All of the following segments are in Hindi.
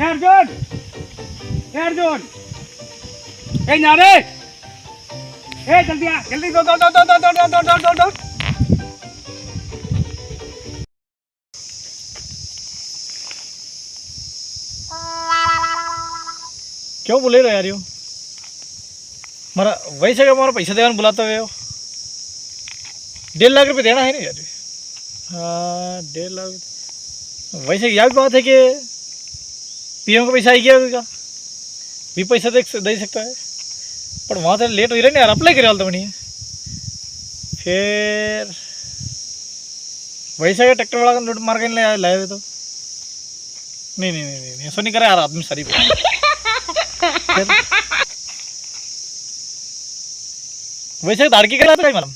अर्जुन अर्जुन ए नारे ए जल्दी आ जल्दी दो क्यों बोले रहे यार यो मारा वैसे क्या मारा पैसा देने बुलाते हुए हो 1.5 लाख रुपए देना है ना यार। हाँ 1.5 लाख वैसे यह भी बात है कि पीएम को पैसा आई गया होगा भी पैसा दे सकता है पर वहाँ से लेट हो रहा नहीं यार अप्लाई करे वाला तो नहीं है फिर वैसे क्या ट्रैक्टर वाला लूट मार के लाए हुए तो नहीं ऐसा नहीं करे यार आदमी सारी वैसे दाड़की करा तो मैडम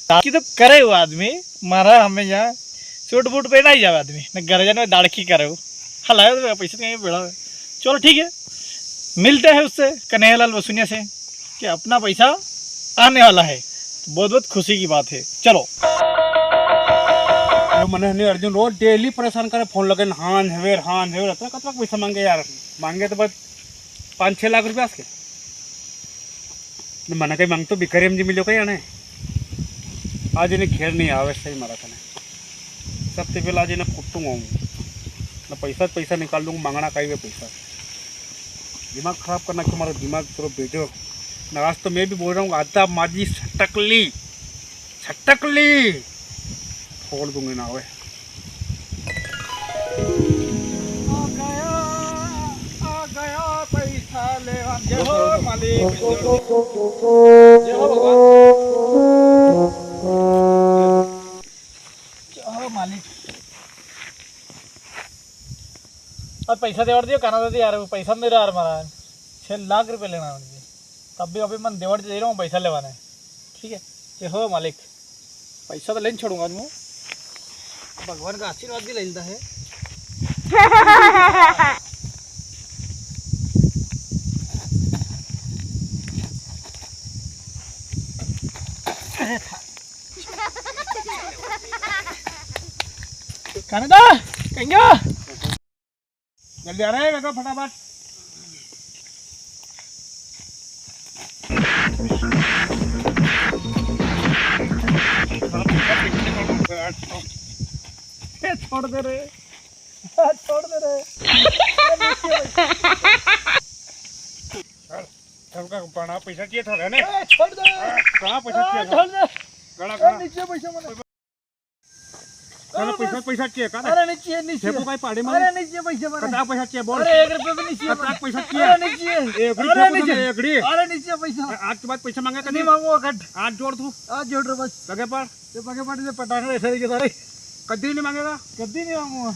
दाड़की तो करे वो आदमी मारा हमें यहाँ सूट बूट पहना ही जाए आदमी न घर जाने में दाड़की करे वो हलाया तो पैसे कहीं बेड़ा है। चलो ठीक है मिलते हैं उससे कन्हैयालाल वसुनिया से कि अपना पैसा आने वाला है बहुत बहुत खुशी की बात है। चलो मैंने नहीं अर्जुन रोज डेली परेशान करे फोन लगे हान हेवेर रहता कतला पैसा मांगे यार मांगे तो बस 5-6 लाख रुपया के मैंने कहीं मांगतो भिकारी जी मिलो कहीं आने आज इन्हें खेर नहीं आवे सही मारा था सबसे पहले आज इन्हें कुटूंगा ना पैसा निकाल दूंगा मांगना कहीं भी पैसा दिमाग खराब करना क्यों हमारा दिमाग थोड़ा भेजो ना आज तो मैं भी बोल रहा हूँ आधा माजी छटकली छोड़ दूंगे ना वे आ गया पैसा ले जय हो मालिक जय हो भगवान जय हो मालिक अब पैसा देवड़ दियो काना दे यार पैसा दे रहा यार हमारा 6 लाख रुपए लेना है मुझे तब भी अभी मैं देवड़ दे रहा हूँ पैसा लेवाना है ठीक है जय हो मालिक पैसा तो लेने छोड़ूंगा मैं भगवान का आशीर्वाद भी लेता है कनादा कहीं जल्दी आ रहे हैं बेटा फटाफट छोड़ दे रहे सबका बड़ा पैसा चाहिए था ना छोड़ दे कहाँ पैसा चाहिए छोड़ दे गड़ा नीचे पैसा पैसा चाहिए कहाँ अरे नीचे देखो कहीं पहाड़ी में अरे नीचे पैसा कटा पैसा चाहिए बोल अरे 1 रुपया भी नीचे कटा पैसा चाहिए अरे नीचे अरे नीचे पैसा आज के बाद पैसा मांगा नहीं मांगूंगा कट आज जोड़ तू आज जोड़ रहा बस लगे पर पगे पाटे से पटाखे ऐसे के सारे कद्दी नहीं मांगेगा कभी नहीं मांगूंगा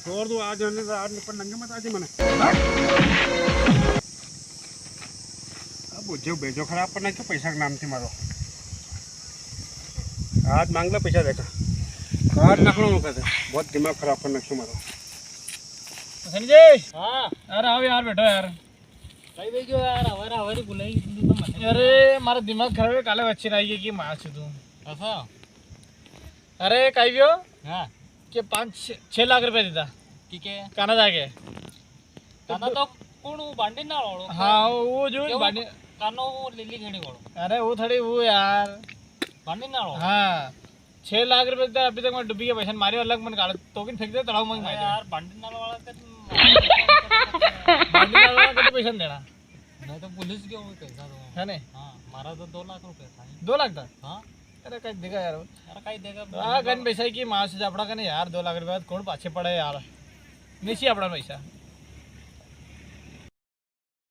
छोड़ दो आज निपट नंगे मत आज मैंने अब बुझो भेजो खराब करना क्यों पैसा के नाम से मारो आज मांग लो पैसा देखा आज नकलो कहते बहुत दिमाग खराब करना क्यों मारो सनी जी हाँ अरे आओ यार बैठो यार कहीं देखियो यार हमारी बुलाई तो अरे हमारा दिमाग खराब है काले बच्चे रहिए कि माँ से तू ऐसा अरे कहीं भी हो हाँ कि 5-6 लाख रुपए देता ठीक है कनाडा के काना तो कौन बांडी ना वालो हाँ वो जो बांडी कानो लिली घेणी वालो अरे वो थोड़ी वो यार बांडी ना वालो हाँ 6 लाख रुपए देता अभी तक मैं डुबी के पैसा मारी अलग मन काट तो भी फेंक दे तड़ाव मंग यार बांडी ना वाला बांडी वाला को पैसा देना मैं तो पुलिस के हूँ पैसा दो है नहीं हाँ मारा तो 2 लाख रुपए था 2 लाख था हाँ अरे कहीं देगा यार अरे कहीं देगा हाँ गन पैसा की माँ से अपना कने यार 2 लाख रुपए कौन पाछे पड़े यार नहीं अपना पैसा